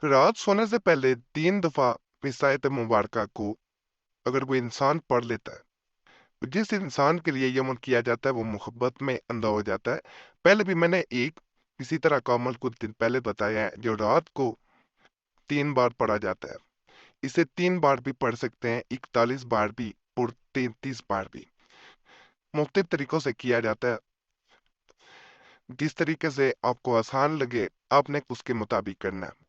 रात सोने से पहले 3 दफा इस आयत मुबारका को अगर कोई इंसान पढ़ लेता है, तो जिस इंसान के लिए ये अमल किया जाता है वो मोहब्बत में अंधा हो जाता है। पहले भी मैंने एक इसी तरह का अमल कुछ दिन पहले बताया है, जो रात को 3 बार पढ़ा जाता है। इसे 3 बार भी पढ़ सकते हैं, 41 बार भी और 33 बार भी। मुख्तलिफ तरीकों से किया जाता है। जिस तरीके से आपको आसान लगे आपने उसके मुताबिक करना है।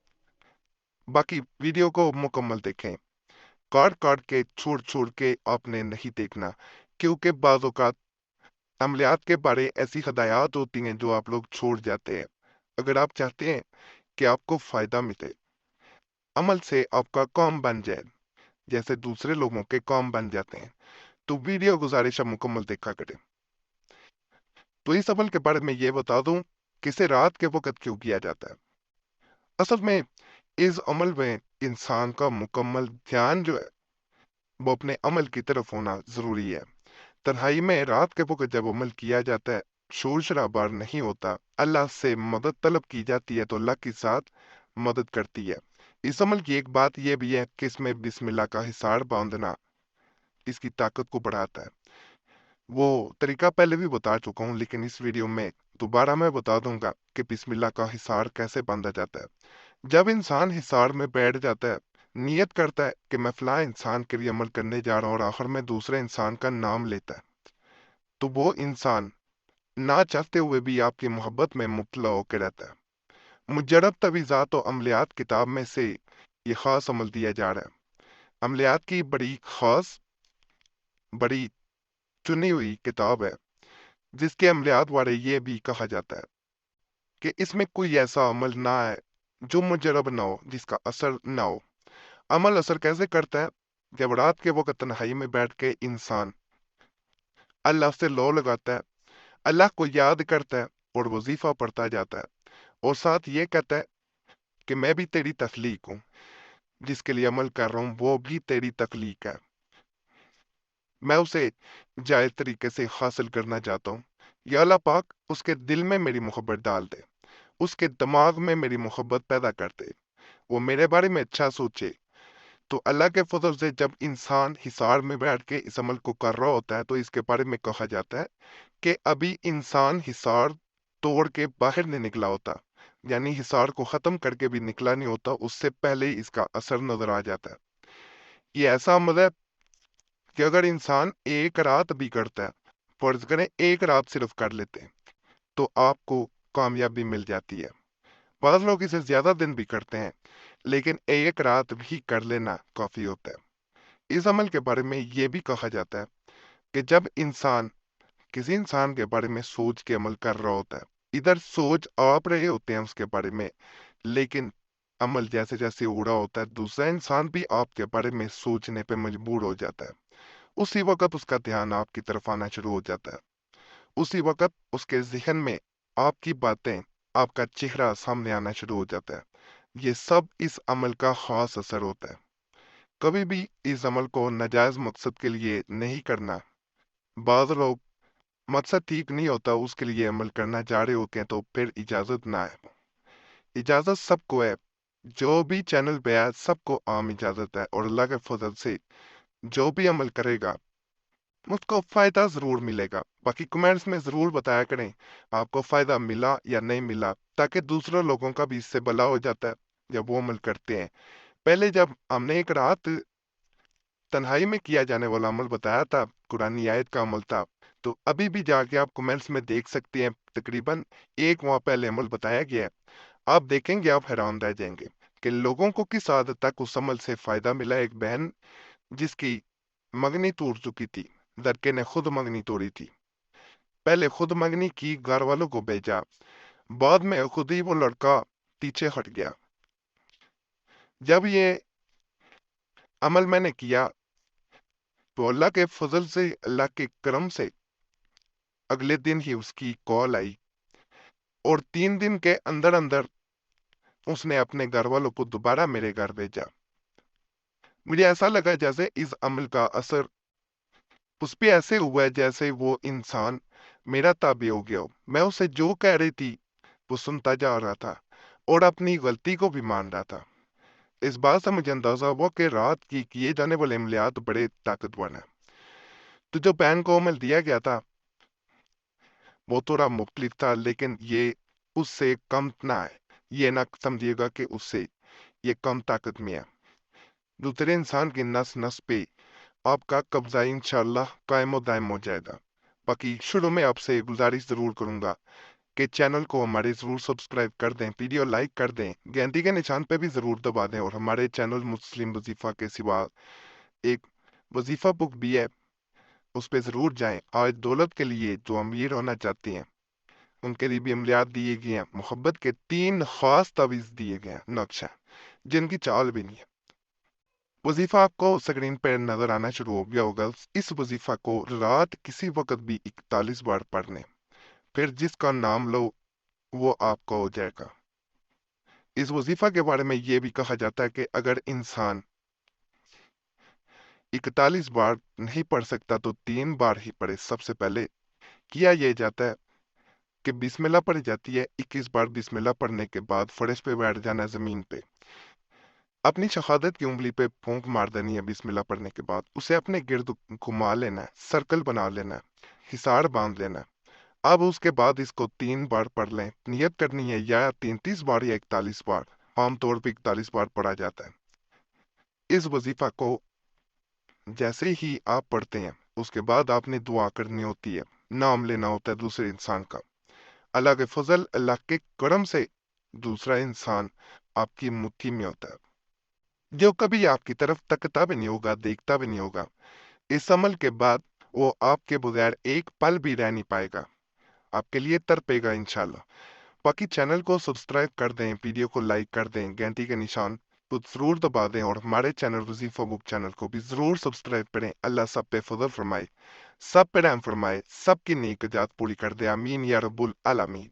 बाकी वीडियो को मुकम्मल देखें, काट काट के छोड़ छोड़ के आपने नहीं देखना, क्योंकि बाज़ औक़ात अमलियात के बारे ऐसी हदायत होती हैं जो आप लोग छोड़ जाते हैं। अगर आप चाहते हैं कि आपको फ़ायदा मिले, अमल से आपका काम बन जाए जैसे दूसरे लोगों के काम बन जाते हैं, तो वीडियो गुजारिश आप मुकम्मल देखा करें। तो इस अमल के बारे में ये बता दूं कि इसे रात के वक़्त क्यों किया जाता है। असल में इस अमल में इंसान का मुकम्मल ध्यान जो है वो अपने अमल की तरफ होना ज़रूरी है। तन्हाई में रात के वक़्त जब अमल किया जाता है, शोर-शराबा नहीं होता, अल्लाह से मदद तलब की जाती है तो अल्लाह के साथ मदद करती है। इस अमल की एक बात यह भी है कि इसमें बिस्मिल्लाह का हिसार बाँधना इसकी ताकत को बढ़ाता है। वो तरीका पहले भी बता चुका हूँ, लेकिन इस वीडियो में दोबारा मैं बता दूंगा कि बिस्मिल्लाह का हिसार कैसे बांधा जाता है। जब इंसान हिसार में बैठ जाता है, नियत करता है कि मैं फलां इंसान के लिए अमल करने जा रहा हूँ और आखिर में दूसरे इंसान का नाम लेता है, तो वो इंसान ना चाहते हुए भी आपकी मोहब्बत में मुब्तला होकर रहता है। मुजरब तवीज़ात और अमलियात किताब में से ये खास अमल दिया जा रहा है। अमलियात की बड़ी खास, बड़ी चुनी हुई किताब है, जिसके अमलियात बारे ये भी कहा जाता है कि इसमें कोई ऐसा अमल ना है जो मुजरब ना हो, जिसका असर ना हो। अमल असर कैसे करता है? जब रात के वक़्त तन्हाई में बैठ के इंसान अल्लाह से लौ लगाता है, अल्लाह को याद करता है और वजीफा पढ़ता जाता है, और साथ ये कहता है कि मैं भी तेरी तख्लीक हूँ, जिसके लिए अमल कर रहा हूँ वो भी तेरी तख्लीक है, मैं उसे जायज तरीके से हासिल करना चाहता हूँ। या अल्लाह पाक उसके दिल में मेरी मोहब्बत डाल दे, उसके दिमाग में मेरी मोहब्बत पैदा कर दे, वो मेरे बारे में अच्छा सोचे। तो अल्लाह के फजल से जब इंसान हिसार में बैठ के इस अमल को कर रहा होता है, तो इसके बारे में कहा जाता है कि अभी इंसान हिसार तोड़ के बाहर नहीं निकला होता, यानी हिसार को खत्म करके भी निकला नहीं होता, उससे पहले ही इसका असर नजर आ जाता है। ये ऐसा अमल है कि अगर इंसान एक रात भी करता है, फर्ज करें एक रात सिर्फ कर लेते हैं, तो आपको कामयाबी मिल जाती है। बहुत लोग इसे ज्यादा दिन भी करते हैं, लेकिन एक रात भी कर लेना काफी होता है। इस अमल के बारे में यह भी कहा जाता है कि जब इंसान किसी इंसान के बारे में सोच के अमल कर रहा होता है, इधर सोच आप रहे होते हैं उसके बारे में, लेकिन अमल जैसे जैसे हो रहा होता है दूसरा इंसान भी आपके बारे में सोचने पे मजबूर हो जाता है। उसी वक्त उसका ध्यान आपकी तरफ आना शुरू हो जाता है। उसी वक्त उसके जहन में आपकी बातें, आपका चेहरा सामने आना शुरू हो जाता है। ये सब इस अमल का खास असर होता है। कभी भी इस अमल को नाजायज मकसद के लिए नहीं करना। बाज लोग मकसद ठीक नहीं होता उसके लिए अमल करना जा रहे होते हैं, तो फिर इजाजत ना है। इजाजत सबको है, जो भी चैनल पे है सबको आम इजाजत है, और अल्लाह के फजल से जो भी अमल करेगा उसको फायदा जरूर मिलेगा। बाकी कमेंट्स में जरूर बताया करें आपको फायदा मिला या नहीं मिला, ताकि दूसरों लोगों का भी इससे भला हो जाता है जब वो अमल करते हैं। पहले जब हमने एक रात तन्हाई में किया जाने वाला अमल बताया था, कुरानी आयत का अमल था, तो अभी भी जाके आप कमेंट्स में देख सकते हैं, तकरीबन एक माह पहले अमल बताया गया है। आप देखेंगे आप हैरान रह जाएंगे कि लोगों को किस हद तक उस अमल से फायदा मिला। एक बहन जिसकी मंगनी टूट चुकी थी, लड़के ने खुद मंगनी तोड़ी थी, पहले खुद मंगनी की, घर वालों को भेजा, बाद में खुद ही वो लड़का पीछे हट गया। जब ये अमल मैंने किया तो अल्लाह के फजल से, अल्लाह के करम से अगले दिन ही उसकी कॉल आई, और 3 दिन के अंदर अंदर उसने अपने घर वालों को दोबारा मेरे घर भेजा। मुझे ऐसा लगा जैसे इस अमल का असर उस पे ऐसे हुआ है जैसे वो इंसान मेरा ताबे हो गया हो। मैं उसे जो कह रही थी वो सुनता जा रहा था और अपनी गलती को भी मान रहा था। اس بات سے مجھے اندازہ ہوا کہ رات کی کیے جانے والے عملیات بڑے طاقتور ہیں۔ تو جو پین کو عمل دیا گیا تھا وہ تھوڑا مختلف تھا، لیکن یہ اس سے کم نہ ہے۔ یہ نہ سمجھیے گا کہ اس سے یہ کم طاقت میں ہے۔ دوسرے انسان کی نس نس پہ آپ کا قبضہ انشاءاللہ قائم و دائم ہو جائے گا۔ باقی شروع میں آپ سے گزارش ضرور کروں گا کہ چینل کو ہمارے ضرور سبسکرائب کر دیں، ویڈیو لائک کر دیں، گھنٹی کے نشان پہ بھی ضرور دبا دیں، اور ہمارے چینل مسلم وظیفہ کے سوا ایک وظیفہ بک بھی ہے، اس پہ ضرور جائیں۔ آج دولت کے لیے جو امیر ہونا چاہتے ہیں ان کے لیے بھی عملیات دیے گئے ہیں، محبت کے 3 خاص تعویذ دیے گئے ہیں، نقشہ جن کی چال بھی نہیں ہے۔ وظیفہ آپ کو سکرین پہ نظر آنا شروع ہو گیا ہوگا۔ اس وظیفہ کو رات کسی وقت بھی 41 بار پڑھنے، پھر جس کا نام لو وہ آپ کو ہو جائے گا۔ اس وظیفہ کے بارے میں یہ بھی کہا جاتا ہے کہ اگر انسان 41 بار نہیں پڑھ سکتا تو 3 بار ہی پڑھے۔ سب سے پہلے کیا یہ جاتا ہے کہ بسم اللہ پڑھی جاتی ہے۔ 21 بار بسم اللہ پڑھنے کے بعد فرش پہ بیٹھ جانا ہے، زمین پہ اپنی شہادت کی انگلی پہ پھونک مار دینی ہے۔ بسم اللہ پڑھنے کے بعد اسے اپنے گرد گھما لینا ہے، سرکل بنا لینا ہے، حصار باندھ لینا ہے۔ اب اس کے بعد اس کو 3 بار پڑھ لیں۔ نیت کرنی ہے یا 33 بار یا 41 بار، عام طور پہ 41 بار پڑھا جاتا ہے۔ اس وظیفہ کو جیسے ہی آپ پڑھتے ہیں اس کے بعد آپ نے دعا کرنی ہوتی ہے، نام لینا ہوتا ہے دوسرے انسان کا۔ اللہ کے فضل، اللہ کے کرم سے دوسرا انسان آپ کی مٹھی میں ہوتا ہے، جو کبھی آپ کی طرف تکتا بھی نہیں ہوگا، دیکھتا بھی نہیں ہوگا۔ اس عمل کے بعد وہ آپ کے بغیر ایک پل بھی رہ نہیں پائے گا، آپ کے لیے تڑپے گا انشاءاللہ۔ باقی چینل کو سبسکرائب کر دیں، ویڈیو کو لائک کر دیں، گھنٹی کے نشان کو ضرور دبا دیں، اور ہمارے چینل وظیفہ بک چینل کو بھی ضرور سبسکرائب کریں۔ اللہ سب پہ فضل فرمائے، سب پہ رحم فرمائے، سب کی نیک جات پوری کر دے، آمین یا رب العالمین۔